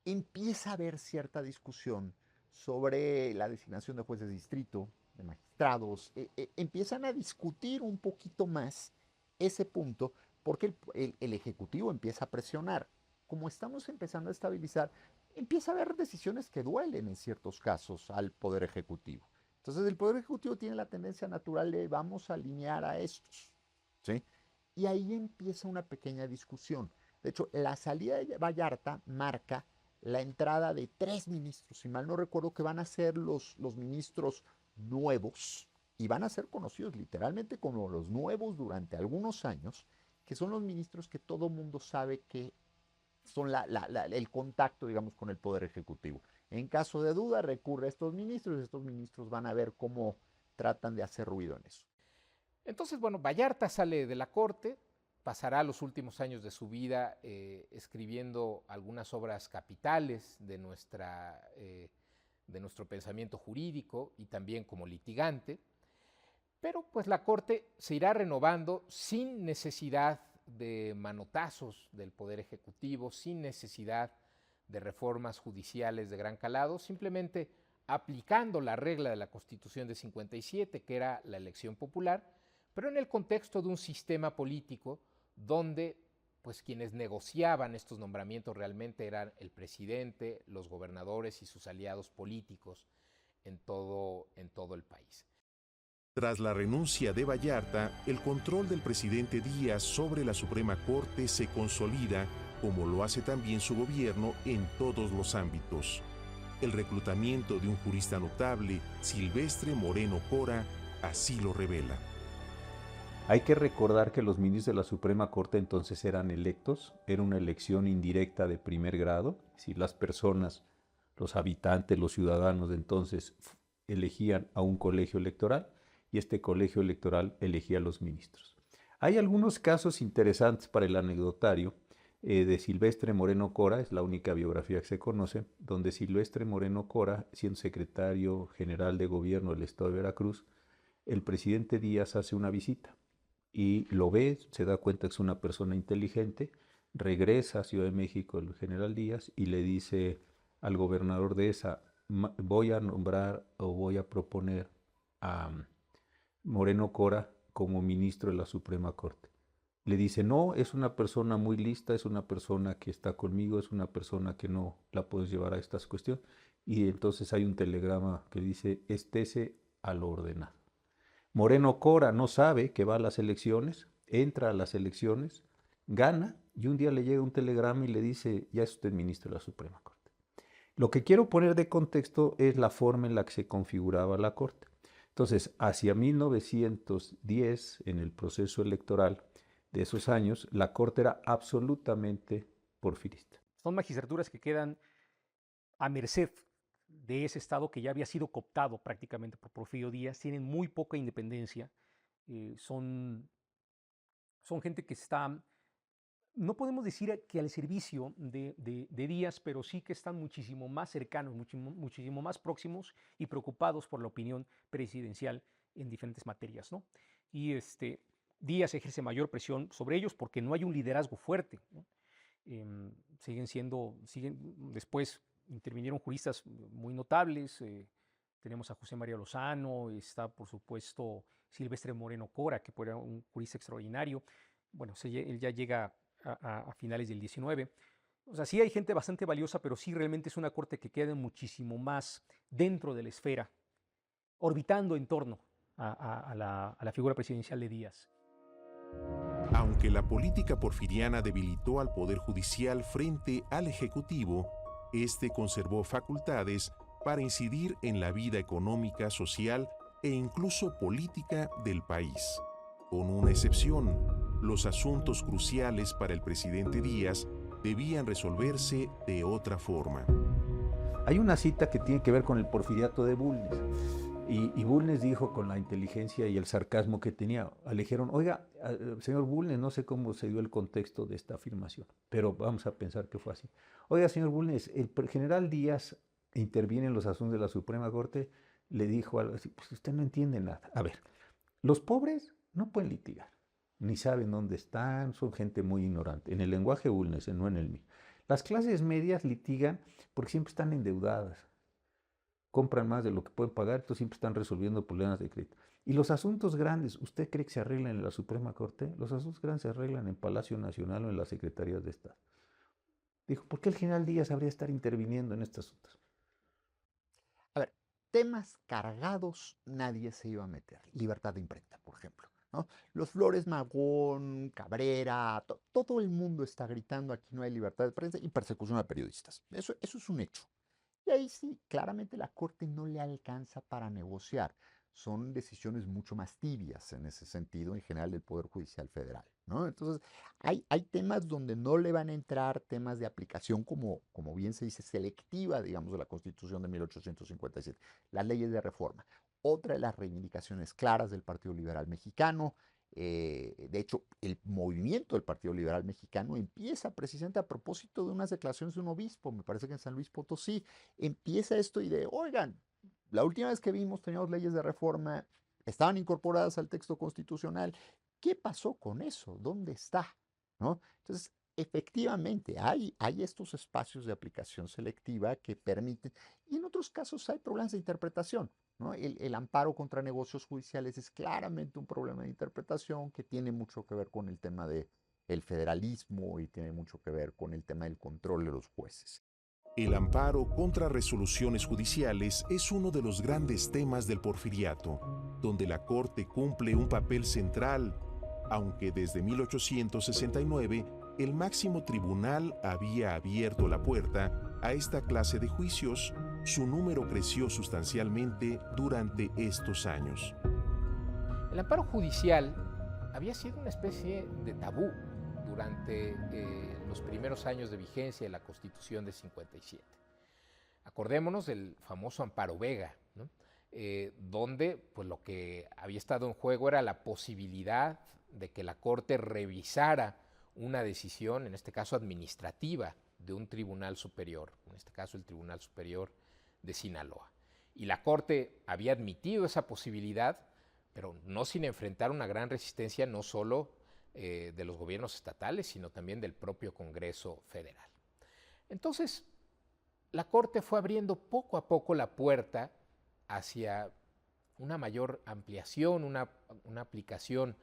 empieza a haber cierta discusión sobre la designación de jueces de distrito, de magistrados. Empiezan a discutir un poquito más ese punto porque el Ejecutivo empieza a presionar. Como estamos empezando a estabilizar, empieza a haber decisiones que duelen en ciertos casos al Poder Ejecutivo. Entonces el Poder Ejecutivo tiene la tendencia natural de vamos a alinear a estos, ¿sí? Y ahí empieza una pequeña discusión. De hecho, la salida de Vallarta marca la entrada de 3 ministros, si mal no recuerdo, que van a ser los ministros nuevos y van a ser conocidos literalmente como los nuevos durante algunos años, que son los ministros que todo mundo sabe que son el contacto, digamos, con el Poder Ejecutivo. En caso de duda, recurre a estos ministros van a ver cómo tratan de hacer ruido en eso. Entonces, bueno, Vallarta sale de la corte, pasará los últimos años de su vida escribiendo algunas obras capitales de nuestro pensamiento jurídico y también como litigante, pero pues la corte se irá renovando sin necesidad de manotazos del Poder Ejecutivo, sin necesidad de reformas judiciales de gran calado, simplemente aplicando la regla de la Constitución de 57, que era la elección popular, pero en el contexto de un sistema político donde pues quienes negociaban estos nombramientos realmente eran el presidente, los gobernadores y sus aliados políticos en todo el país. Tras la renuncia de Vallarta, el control del presidente Díaz sobre la Suprema Corte se consolida, como lo hace también su gobierno en todos los ámbitos. El reclutamiento de un jurista notable, Silvestre Moreno Cora, así lo revela. Hay que recordar que los ministros de la Suprema Corte entonces eran electos, era una elección indirecta de primer grado, si las personas, los habitantes, los ciudadanos de entonces elegían a un colegio electoral y este colegio electoral elegía a los ministros. Hay algunos casos interesantes para el anecdotario de Silvestre Moreno Cora, es la única biografía que se conoce, donde Silvestre Moreno Cora, siendo secretario general de gobierno del estado de Veracruz, el presidente Díaz hace una visita y lo ve, se da cuenta que es una persona inteligente, regresa a Ciudad de México el general Díaz y le dice al gobernador de esa, voy a nombrar o voy a proponer a Moreno Cora como ministro de la Suprema Corte. Le dice, no, es una persona muy lista, es una persona que está conmigo, es una persona que no la puedes llevar a estas cuestiones. Y entonces hay un telegrama que dice, estése a lo ordenado. Moreno Cora no sabe que va a las elecciones, entra a las elecciones, gana y un día le llega un telegrama y le dice, ya es usted ministro de la Suprema Corte. Lo que quiero poner de contexto es la forma en la que se configuraba la Corte. Entonces, hacia 1910, en el proceso electoral de esos años, la Corte era absolutamente porfirista. Son magistraturas que quedan a merced de ese Estado que ya había sido cooptado prácticamente por Porfirio Díaz, tienen muy poca independencia, son gente que está, no podemos decir que al servicio de Díaz, pero sí que están muchísimo más cercanos, muchísimo más próximos y preocupados por la opinión presidencial en diferentes materias, ¿no? Y Díaz ejerce mayor presión sobre ellos porque no hay un liderazgo fuerte, ¿no? Después intervinieron juristas muy notables, tenemos a José María Lozano, está por supuesto Silvestre Moreno Cora, que era un jurista extraordinario. Bueno, él ya llega a finales del 19. O sea, sí hay gente bastante valiosa, pero sí realmente es una corte que queda muchísimo más dentro de la esfera, orbitando en torno a la figura presidencial de Díaz. Aunque la política porfiriana debilitó al Poder Judicial frente al Ejecutivo, este conservó facultades para incidir en la vida económica, social e incluso política del país. Con una excepción, los asuntos cruciales para el presidente Díaz debían resolverse de otra forma. Hay una cita que tiene que ver con el porfiriato de Bulnes. Y Bulnes dijo con la inteligencia y el sarcasmo que tenía, le dijeron, oiga, señor Bulnes, no sé cómo se dio el contexto de esta afirmación, pero vamos a pensar que fue así. Oiga, señor Bulnes, el general Díaz interviene en los asuntos de la Suprema Corte, le dijo algo así, pues usted no entiende nada. A ver, los pobres no pueden litigar, ni saben dónde están, son gente muy ignorante, en el lenguaje Bulnes, no en el mío. Las clases medias litigan porque siempre están endeudadas, compran más de lo que pueden pagar, entonces siempre están resolviendo problemas de crédito. Y los asuntos grandes, ¿usted cree que se arreglan en la Suprema Corte? Los asuntos grandes se arreglan en Palacio Nacional o en las Secretarías de Estado. Dijo, ¿por qué el general Díaz habría de estar interviniendo en estos asuntos? A ver, temas cargados nadie se iba a meter. Libertad de imprenta, por ejemplo, ¿no? Los Flores Magón, Cabrera, todo el mundo está gritando aquí no hay libertad de prensa y persecución a periodistas. Eso es un hecho. Y ahí sí, claramente la Corte no le alcanza para negociar. Son decisiones mucho más tibias en ese sentido, en general, del Poder Judicial Federal, ¿no? Entonces, hay temas donde no le van a entrar temas de aplicación, como bien se dice, selectiva, digamos, de la Constitución de 1857, las leyes de reforma. Otra de las reivindicaciones claras del Partido Liberal Mexicano, de hecho, el movimiento del Partido Liberal Mexicano empieza precisamente a propósito de unas declaraciones de un obispo, me parece que en San Luis Potosí, empieza esto y de, oigan, la última vez que vimos teníamos leyes de reforma, estaban incorporadas al texto constitucional. ¿Qué pasó con eso? ¿Dónde está? ¿No? Entonces, efectivamente, hay estos espacios de aplicación selectiva que permiten, y en otros casos hay problemas de interpretación, ¿no? El amparo contra negocios judiciales es claramente un problema de interpretación que tiene mucho que ver con el tema del federalismo y tiene mucho que ver con el tema del control de los jueces. El amparo contra resoluciones judiciales es uno de los grandes temas del porfiriato, donde la Corte cumple un papel central, aunque desde 1869 el máximo tribunal había abierto la puerta a esta clase de juicios, su número creció sustancialmente durante estos años. El amparo judicial había sido una especie de tabú durante los primeros años de vigencia de la Constitución de 57. Acordémonos del famoso amparo Vega, ¿no? Donde pues, lo que había estado en juego era la posibilidad de que la Corte revisara una decisión, en este caso administrativa, de un tribunal superior, en este caso el Tribunal Superior de Sinaloa. Y la Corte había admitido esa posibilidad, pero no sin enfrentar una gran resistencia, no solo de los gobiernos estatales, sino también del propio Congreso Federal. Entonces, la Corte fue abriendo poco a poco la puerta hacia una mayor ampliación, una aplicación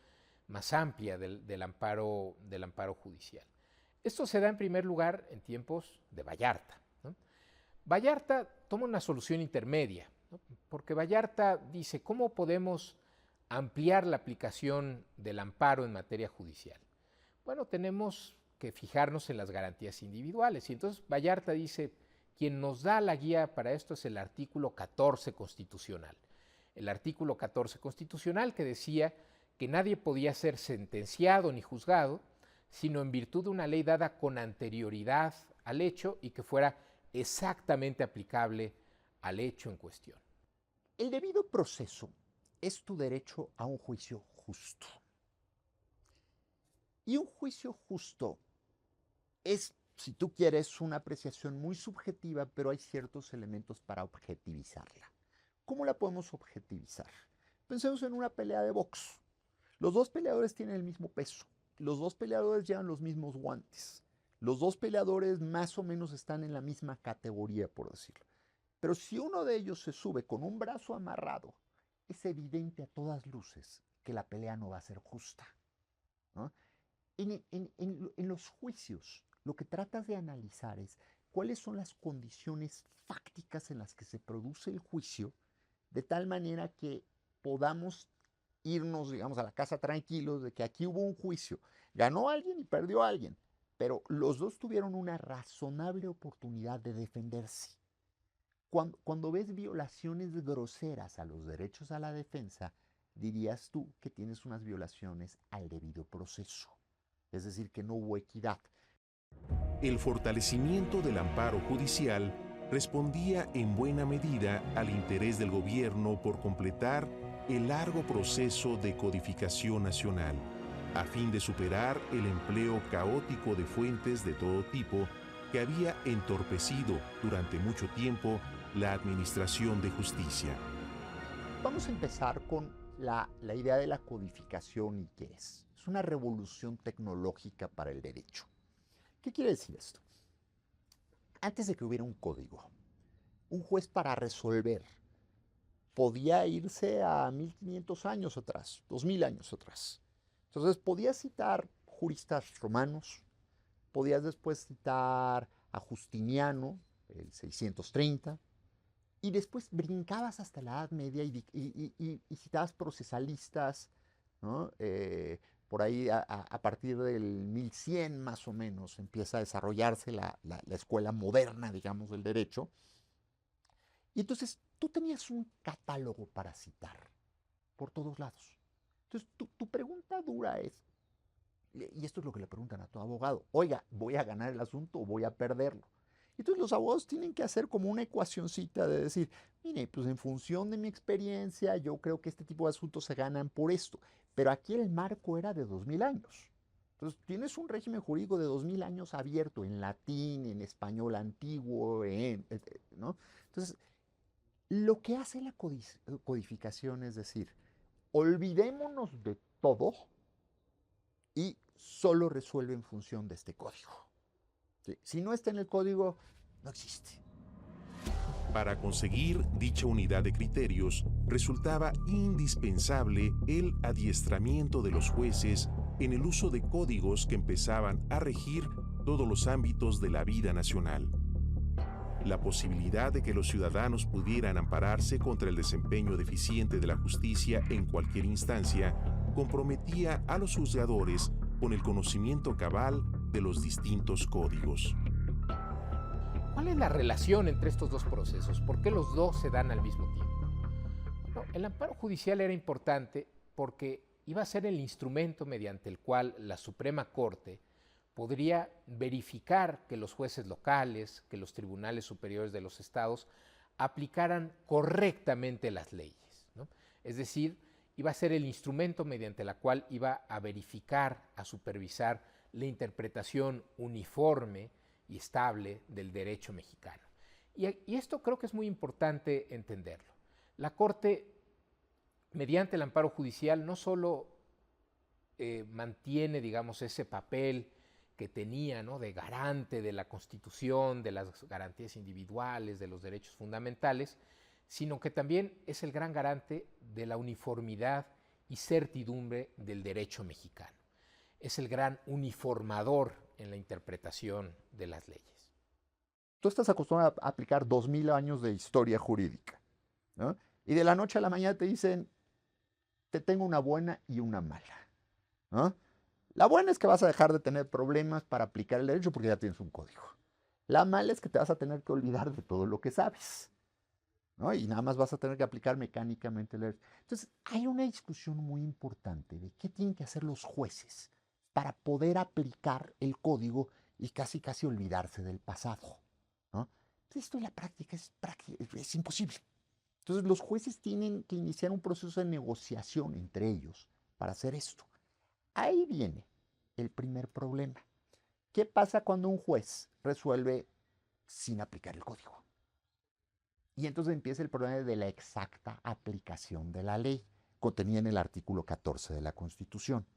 más amplia del amparo judicial. Esto se da en primer lugar en tiempos de Vallarta, ¿no? Vallarta toma una solución intermedia, ¿no? Porque Vallarta dice, ¿cómo podemos ampliar la aplicación del amparo en materia judicial? Bueno, tenemos que fijarnos en las garantías individuales. Y entonces Vallarta dice, quien nos da la guía para esto es el artículo 14 constitucional. El artículo 14 constitucional que decía que nadie podía ser sentenciado ni juzgado, sino en virtud de una ley dada con anterioridad al hecho y que fuera exactamente aplicable al hecho en cuestión. El debido proceso es tu derecho a un juicio justo. Y un juicio justo es, si tú quieres, una apreciación muy subjetiva, pero hay ciertos elementos para objetivizarla. ¿Cómo la podemos objetivizar? Pensemos en una pelea de box. Los dos peleadores tienen el mismo peso. Los dos peleadores llevan los mismos guantes. Los dos peleadores más o menos están en la misma categoría, por decirlo. Pero si uno de ellos se sube con un brazo amarrado, es evidente a todas luces que la pelea no va a ser justa, ¿no? En los juicios, lo que tratas de analizar es cuáles son las condiciones fácticas en las que se produce el juicio, de tal manera que podamos irnos, digamos, a la casa tranquilos de que aquí hubo un juicio. Ganó alguien y perdió alguien, pero los dos tuvieron una razonable oportunidad de defenderse. Cuando ves violaciones groseras a los derechos a la defensa, dirías tú que tienes unas violaciones al debido proceso. Es decir, que no hubo equidad. El fortalecimiento del amparo judicial respondía en buena medida al interés del gobierno por completar el largo proceso de codificación nacional, a fin de superar el empleo caótico de fuentes de todo tipo que había entorpecido durante mucho tiempo la administración de justicia. Vamos a empezar con la idea de la codificación y qué es. Es una revolución tecnológica para el derecho. ¿Qué quiere decir esto? Antes de que hubiera un código, un juez para resolver podía irse a 1500 años atrás, 2000 años atrás. Entonces podías citar juristas romanos, podías después citar a Justiniano, el 630, y después brincabas hasta la Edad Media y citabas procesalistas ¿no? Por ahí a partir del 1100 más o menos empieza a desarrollarse la escuela moderna, digamos, del derecho. Y entonces tú tenías un catálogo para citar por todos lados. Entonces tu pregunta dura es, y esto es lo que le preguntan a todo abogado, oiga, ¿voy a ganar el asunto o voy a perderlo? Entonces los abogados tienen que hacer como una ecuacioncita de decir, mire, pues en función de mi experiencia, yo creo que este tipo de asuntos se ganan por esto. Pero aquí el marco era de 2000 años. Entonces tienes un régimen jurídico de 2000 años abierto en latín, en español antiguo, ¿no? Entonces, lo que hace la codificación es decir, olvidémonos de todo y solo resuelve en función de este código. ¿Sí? Si no está en el código, no existe. Para conseguir dicha unidad de criterios, resultaba indispensable el adiestramiento de los jueces en el uso de códigos que empezaban a regir todos los ámbitos de la vida nacional. La posibilidad de que los ciudadanos pudieran ampararse contra el desempeño deficiente de la justicia en cualquier instancia comprometía a los juzgadores con el conocimiento cabal de los distintos códigos. ¿Cuál es la relación entre estos dos procesos? ¿Por qué los dos se dan al mismo tiempo? Bueno, el amparo judicial era importante porque iba a ser el instrumento mediante el cual la Suprema Corte podría verificar que los jueces locales, que los tribunales superiores de los estados aplicaran correctamente las leyes, ¿no? Es decir, iba a ser el instrumento mediante el cual iba a verificar, a supervisar la interpretación uniforme y estable del derecho mexicano. Y esto creo que es muy importante entenderlo. La Corte, mediante el amparo judicial, no solo mantiene, digamos, ese papel que tenía, ¿no?, de garante de la Constitución, de las garantías individuales, de los derechos fundamentales, sino que también es el gran garante de la uniformidad y certidumbre del derecho mexicano. Es el gran uniformador en la interpretación de las leyes. Tú estás acostumbrado a aplicar 2000 años de historia jurídica, ¿no? Y de la noche a la mañana te dicen, te tengo una buena y una mala, ¿no? La buena es que vas a dejar de tener problemas para aplicar el derecho porque ya tienes un código. La mala es que te vas a tener que olvidar de todo lo que sabes, ¿no? Y nada más vas a tener que aplicar mecánicamente el derecho. Entonces, hay una discusión muy importante de qué tienen que hacer los jueces para poder aplicar el código y casi olvidarse del pasado, ¿no? Entonces, esto en la práctica es imposible. Entonces, los jueces tienen que iniciar un proceso de negociación entre ellos para hacer esto. Ahí viene el primer problema. ¿Qué pasa cuando un juez resuelve sin aplicar el código? Y entonces empieza el problema de la exacta aplicación de la ley, contenida en el artículo 14 de la Constitución.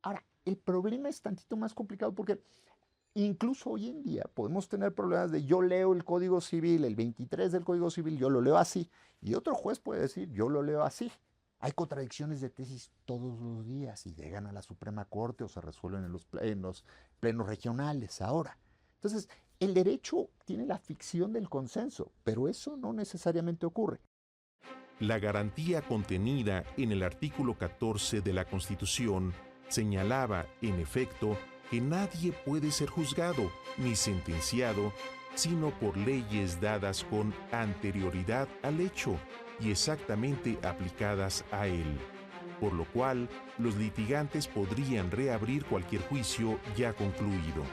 Ahora, el problema es tantito más complicado porque incluso hoy en día podemos tener problemas de yo leo el Código Civil, el 23 del Código Civil, yo lo leo así, y otro juez puede decir yo lo leo así. Hay contradicciones de tesis todos los días y llegan a la Suprema Corte o se resuelven en los plenos regionales ahora. Entonces, el derecho tiene la ficción del consenso, pero eso no necesariamente ocurre. La garantía contenida en el artículo 14 de la Constitución señalaba, en efecto, que nadie puede ser juzgado ni sentenciado sino por leyes dadas con anterioridad al hecho y exactamente aplicadas a él, por lo cual los litigantes podrían reabrir cualquier juicio ya concluido.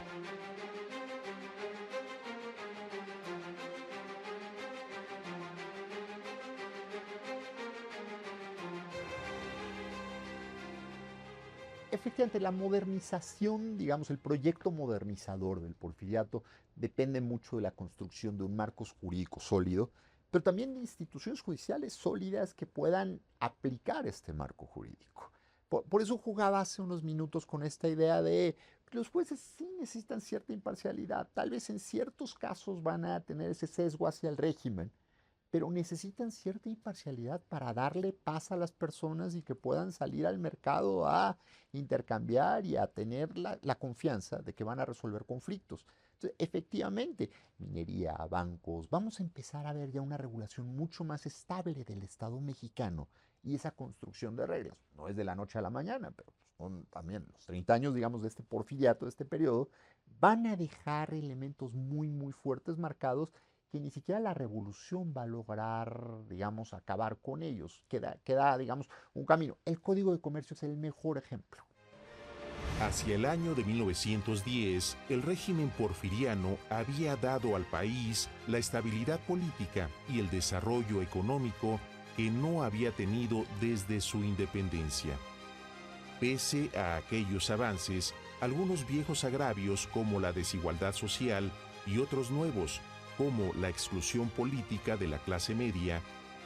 Efectivamente, la modernización, digamos, el proyecto modernizador del porfiriato depende mucho de la construcción de un marco jurídico sólido, pero también de instituciones judiciales sólidas que puedan aplicar este marco jurídico. Por eso jugaba hace unos minutos con esta idea de que los jueces sí necesitan cierta imparcialidad, tal vez en ciertos casos van a tener ese sesgo hacia el régimen, pero necesitan cierta imparcialidad para darle paz a las personas y que puedan salir al mercado a intercambiar y a tener la confianza de que van a resolver conflictos. Entonces, efectivamente, minería, bancos, vamos a empezar a ver ya una regulación mucho más estable del Estado mexicano y esa construcción de reglas. No es de la noche a la mañana, pero son también los 30 años, digamos, de este porfiriato, de este periodo, van a dejar elementos muy, muy fuertes marcados que ni siquiera la revolución va a lograr, digamos, acabar con ellos. Queda, digamos, un camino. El Código de Comercio es el mejor ejemplo. Hacia el año de 1910, el régimen porfiriano había dado al país la estabilidad política y el desarrollo económico que no había tenido desde su independencia. Pese a aquellos avances, algunos viejos agravios como la desigualdad social y otros nuevos, como la exclusión política de la clase media,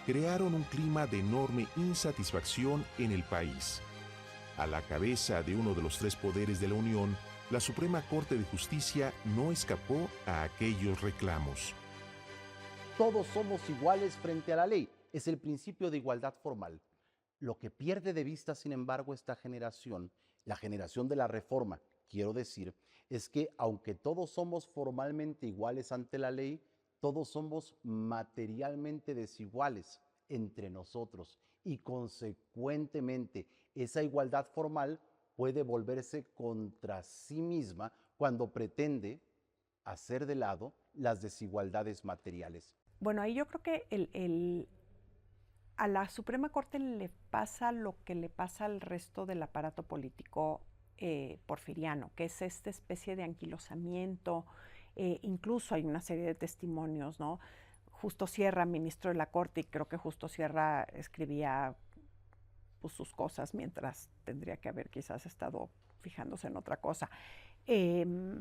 crearon un clima de enorme insatisfacción en el país. A la cabeza de uno de los tres poderes de la Unión, la Suprema Corte de Justicia no escapó a aquellos reclamos. Todos somos iguales frente a la ley. Es el principio de igualdad formal. Lo que pierde de vista, sin embargo, esta generación, la generación de la Reforma, quiero decir, es que aunque todos somos formalmente iguales ante la ley, todos somos materialmente desiguales entre nosotros y consecuentemente esa igualdad formal puede volverse contra sí misma cuando pretende hacer de lado las desigualdades materiales. Bueno, ahí yo creo que a la Suprema Corte le pasa lo que le pasa al resto del aparato político porfiriano, que es esta especie de anquilosamiento. Incluso hay una serie de testimonios, ¿no? Justo Sierra, ministro de la Corte, y creo que Justo Sierra escribía pues, sus cosas mientras tendría que haber quizás estado fijándose en otra cosa. Que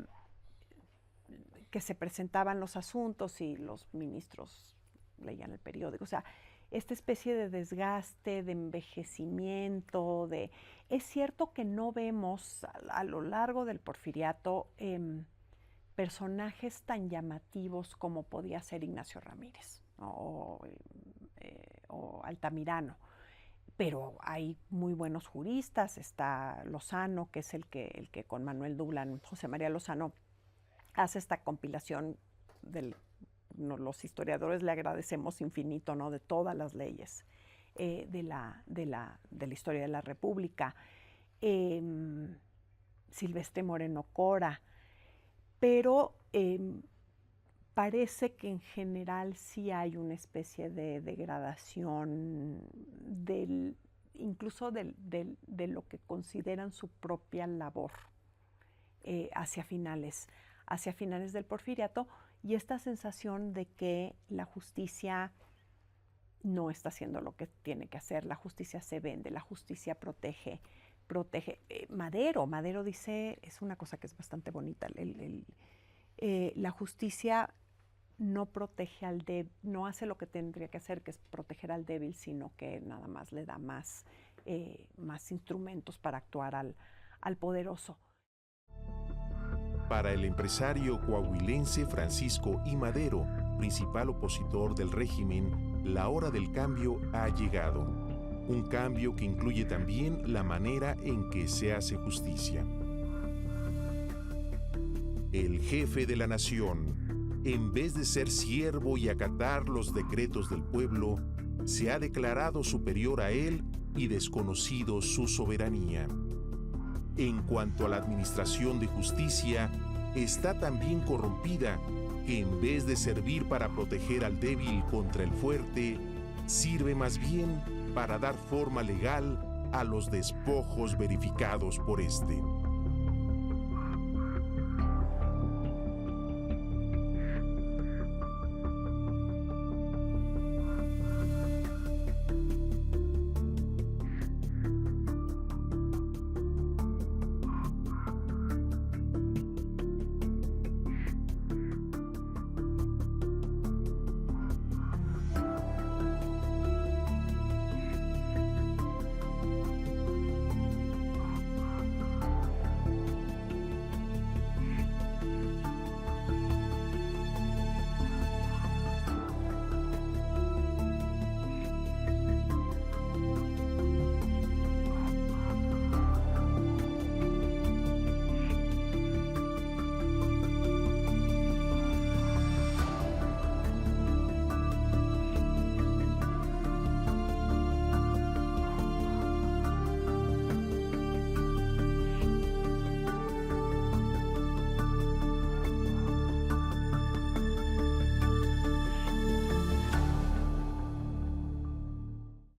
se presentaban los asuntos y los ministros leían el periódico. O sea, esta especie de desgaste, de envejecimiento, Es cierto que no vemos a lo largo del porfiriato personajes tan llamativos como podía ser Ignacio Ramírez, ¿no? o Altamirano, pero hay muy buenos juristas. Está Lozano, que es el que con Manuel Dublan, José María Lozano, hace esta compilación los historiadores le agradecemos infinito, ¿no? De todas las leyes de la historia de la República. Silvestre Moreno Cora, pero parece que en general sí hay una especie de degradación incluso de lo que consideran su propia labor hacia finales del porfiriato, y esta sensación de que la justicia no está haciendo lo que tiene que hacer, la justicia se vende, la justicia protege. Madero dice, es una cosa que es bastante bonita, la justicia no protege al débil, no hace lo que tendría que hacer, que es proteger al débil, sino que nada más le da más instrumentos para actuar al poderoso. Para el empresario coahuilense Francisco I. Madero, principal opositor del régimen, la hora del cambio ha llegado. Un cambio que incluye también la manera en que se hace justicia. El jefe de la nación, en vez de ser siervo y acatar los decretos del pueblo, se ha declarado superior a él y desconocido su soberanía. En cuanto a la administración de justicia, está tan bien corrompida que en vez de servir para proteger al débil contra el fuerte, sirve más bien para dar forma legal a los despojos verificados por éste.